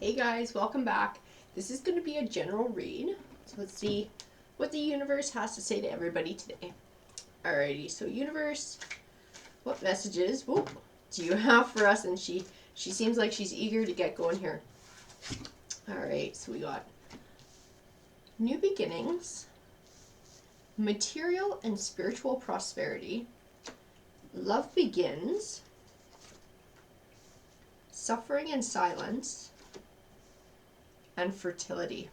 Hey guys, welcome back. This is going to be a general read. So let's see what the universe has to say to everybody today. Alrighty, so universe, what messages do you have for us? And she seems like she's eager to get going here. Alright, so we got new beginnings, material and spiritual prosperity, love begins, suffering and silence, and fertility.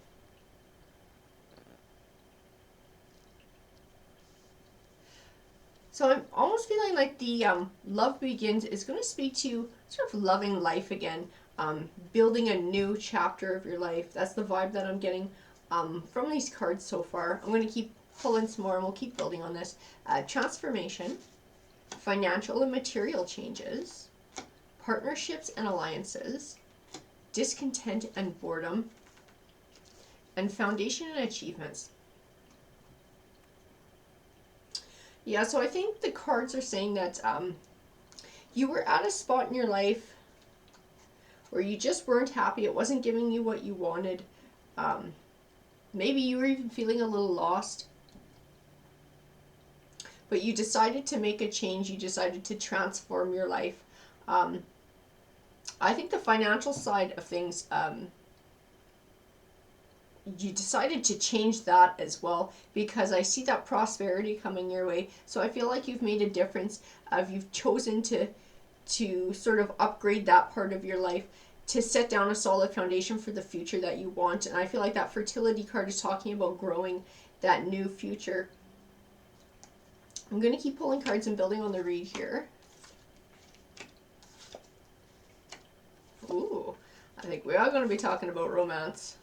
So I'm almost feeling like the love begins is going to speak to sort of loving life again, building a new chapter of your life. That's the vibe that I'm getting from these cards so far. I'm going to keep pulling some more and we'll keep building on this. Transformation, financial and material changes, partnerships and alliances, discontent and boredom, and foundation and achievements. Yeah, so I think the cards are saying that you were at a spot in your life where you just weren't happy. It wasn't giving you what you wanted. Maybe you were even feeling a little lost. But you decided to make a change. You decided to transform your life. I think the financial side of things, you decided to change that as well, because I see that prosperity coming your way. So I feel like you've made a difference. You've chosen to sort of upgrade that part of your life to set down a solid foundation for the future that you want. And I feel like that fertility card is talking about growing that new future. I'm going to keep pulling cards and building on the read here. Ooh, I think we are going to be talking about romance.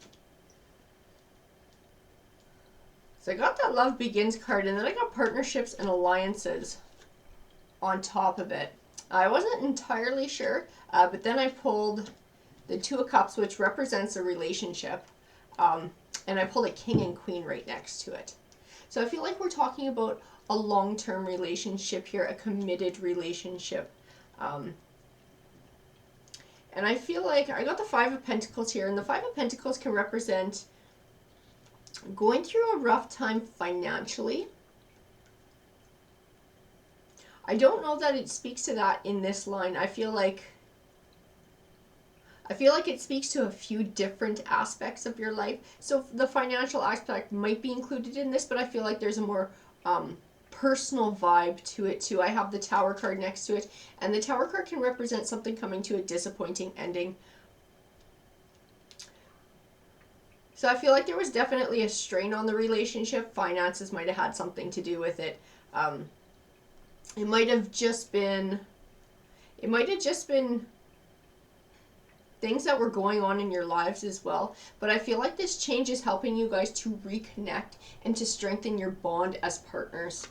So I got that love begins card, and then I got partnerships and alliances on top of it. I wasn't entirely sure, but then I pulled the Two of Cups, which represents a relationship, and I pulled a King and Queen right next to it. So I feel like we're talking about a long-term relationship here, a committed relationship. And I feel like I got the Five of Pentacles here, and the Five of Pentacles can represent going through a rough time financially. I don't know that it speaks to that in this line. I feel like it speaks to a few different aspects of your life. So the financial aspect might be included in this, but I feel like there's a more personal vibe to it too. I have the Tower card next to it, and the Tower card can represent something coming to a disappointing ending. So I feel like there was definitely a strain on the relationship. Finances might have had something to do with it. It might have just been things that were going on in your lives as well. But I feel like this change is helping you guys to reconnect and to strengthen your bond as partners.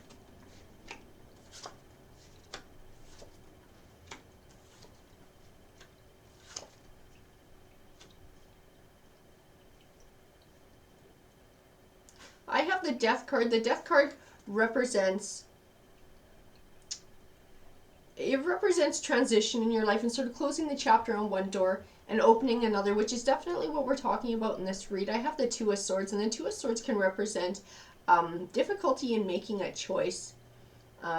I have the Death card. The Death card represents transition in your life and sort of closing the chapter on one door and opening another, which is definitely what we're talking about in this read. I have the Two of Swords, and the Two of Swords can represent difficulty in making a choice,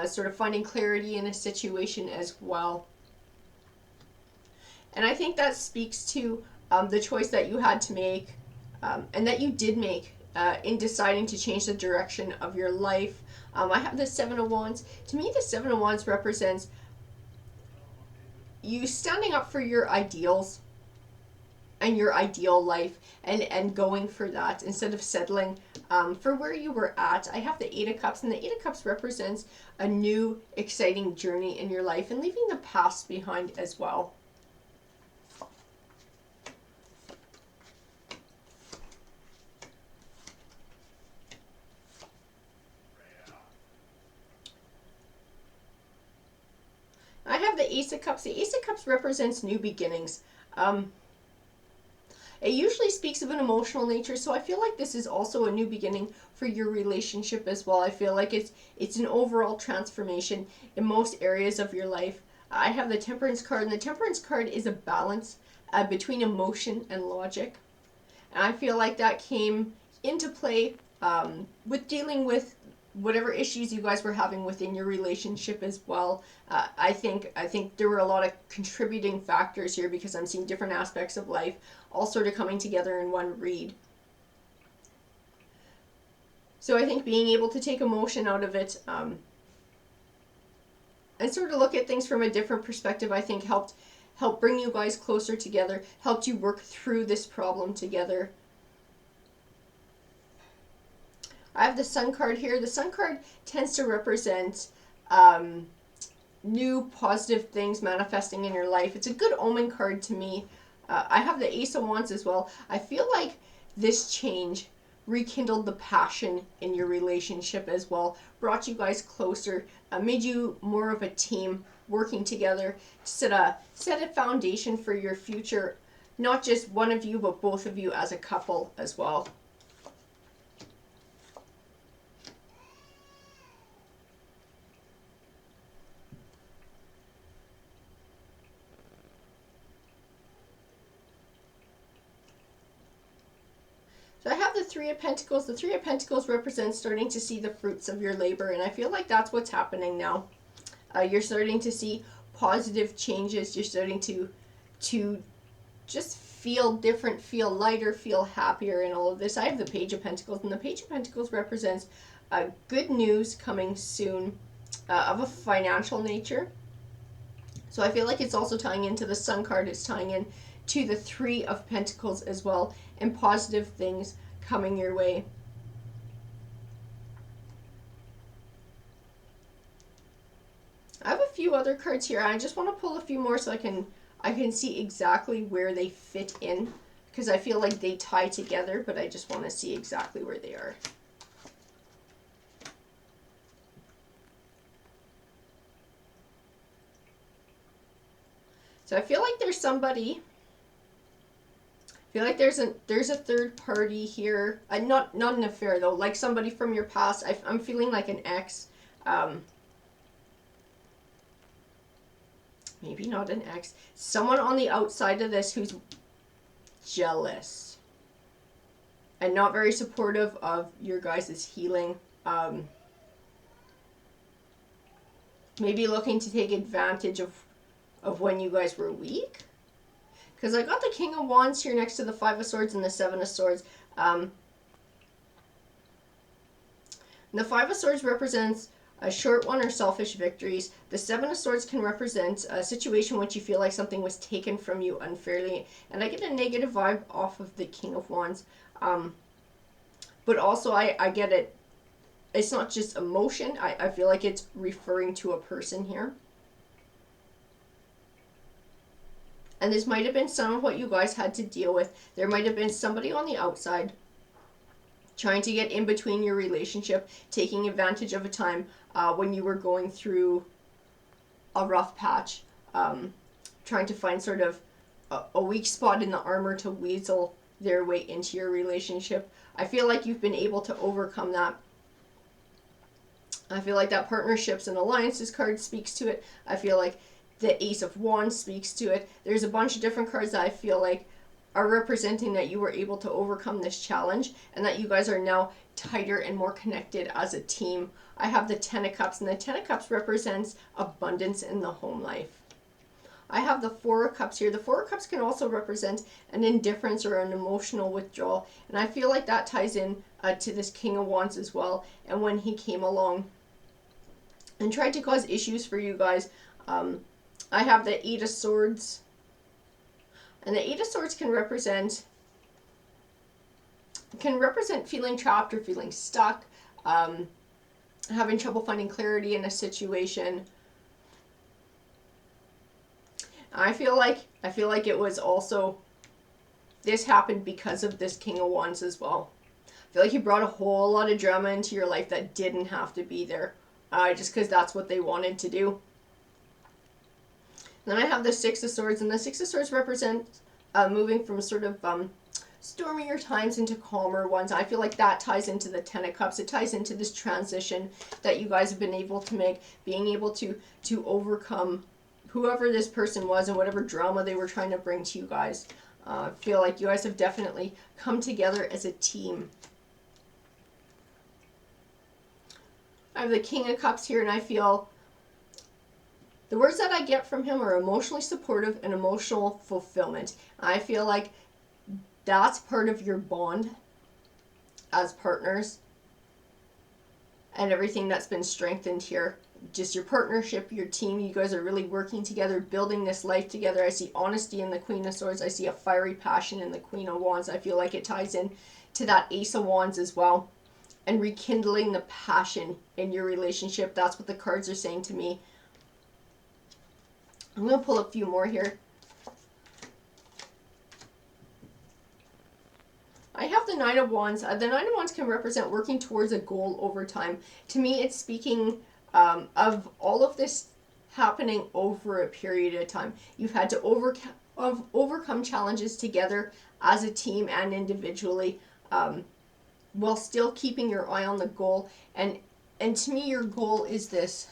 sort of finding clarity in a situation as well. And I think that speaks to the choice that you had to make, and that you did make in deciding to change the direction of your life. I have the Seven of Wands. To me, the Seven of Wands represents you standing up for your ideals and your ideal life, and going for that instead of settling for where you were at. I have the Eight of Cups, and the Eight of Cups represents a new exciting journey in your life and leaving the past behind as well. I have the Ace of Cups. The Ace of Cups represents new beginnings. It usually speaks of an emotional nature, so I feel like this is also a new beginning for your relationship as well. I feel like it's an overall transformation in most areas of your life. I have the Temperance card, and the Temperance card is a balance. between emotion and logic. And I feel like that came into play with dealing with whatever issues you guys were having within your relationship as well. I think there were a lot of contributing factors here, because I'm seeing different aspects of life all sort of coming together in one read. So I think being able to take emotion out of it and sort of look at things from a different perspective, I think helped bring you guys closer together, helped you work through this problem together. I have the Sun card here. The Sun card tends to represent new positive things manifesting in your life. It's a good omen card to me. I have the Ace of Wands as well. I feel like this change rekindled the passion in your relationship as well, brought you guys closer, made you more of a team working together to set a foundation for your future, not just one of you, but both of you as a couple as well. So I have the Three of Pentacles. The Three of Pentacles represents starting to see the fruits of your labor, and I feel like that's what's happening now. You're starting to see positive changes. You're starting to just feel different, feel lighter, feel happier in all of this. I have the Page of Pentacles, and the Page of Pentacles represents good news coming soon of a financial nature. So I feel like it's also tying into the Sun card. It's tying in to the Three of Pentacles as well, and positive things coming your way. I have a few other cards here. I just want to pull a few more so I can see exactly where they fit in, because I feel like they tie together, but I just want to see exactly where they are. So I feel like there's somebody. I feel like there's a third party here. Not an affair though. Like somebody from your past. I'm feeling like an ex. Maybe not an ex. Someone on the outside of this who's jealous and not very supportive of your guys' healing. Maybe looking to take advantage of when you guys were weak. Because I got the King of Wands here next to the Five of Swords and the Seven of Swords. The Five of Swords represents a short one or selfish victories. The Seven of Swords can represent a situation in which you feel like something was taken from you unfairly. And I get a negative vibe off of the King of Wands. But also I get it. It's not just emotion. I feel like it's referring to a person here. And this might have been some of what you guys had to deal with. There might have been somebody on the outside trying to get in between your relationship, taking advantage of a time when you were going through a rough patch, trying to find sort of a weak spot in the armor to weasel their way into your relationship. I feel like you've been able to overcome that. I feel like that Partnerships and Alliances card speaks to it. I feel like the Ace of Wands speaks to it. There's a bunch of different cards that I feel like are representing that you were able to overcome this challenge and that you guys are now tighter and more connected as a team. I have the Ten of Cups, and the Ten of Cups represents abundance in the home life. I have the Four of Cups here. The Four of Cups can also represent an indifference or an emotional withdrawal, and I feel like that ties in to this King of Wands as well. And when he came along and tried to cause issues for you guys, I have the Eight of Swords. And the Eight of Swords can represent feeling trapped or feeling stuck, having trouble finding clarity in a situation. I feel like it was also, this happened because of this King of Wands as well. I feel like he brought a whole lot of drama into your life that didn't have to be there, just because that's what they wanted to do. Then I have the Six of Swords, and the Six of Swords represents moving from sort of stormier times into calmer ones. I feel like that ties into the Ten of Cups. It ties into this transition that you guys have been able to make, being able to overcome whoever this person was and whatever drama they were trying to bring to you guys. I feel like you guys have definitely come together as a team. I have the King of Cups here, and I feel the words that I get from him are emotionally supportive and emotional fulfillment. I feel like that's part of your bond as partners and everything that's been strengthened here. Just your partnership, your team, you guys are really working together, building this life together. I see honesty in the Queen of Swords. I see a fiery passion in the Queen of Wands. I feel like it ties in to that Ace of Wands as well. And rekindling the passion in your relationship. That's what the cards are saying to me. I'm going to pull a few more here. I have the Nine of Wands. The Nine of Wands can represent working towards a goal over time. To me, it's speaking of all of this happening over a period of time. You've had to overcome challenges together as a team and individually, while still keeping your eye on the goal. And to me, your goal is this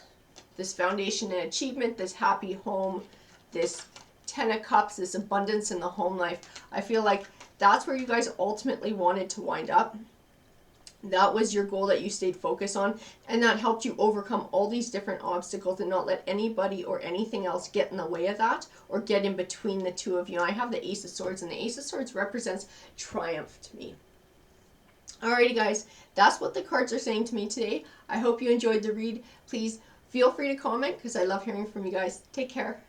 foundation and achievement, this happy home, this Ten of Cups, this abundance in the home life. I feel like that's where you guys ultimately wanted to wind up. That was your goal that you stayed focused on, and that helped you overcome all these different obstacles and not let anybody or anything else get in the way of that or get in between the two of you. I have the Ace of Swords, and the Ace of Swords represents triumph to me. Alrighty guys, that's what the cards are saying to me today. I hope you enjoyed the read. Please feel free to comment because I love hearing from you guys. Take care.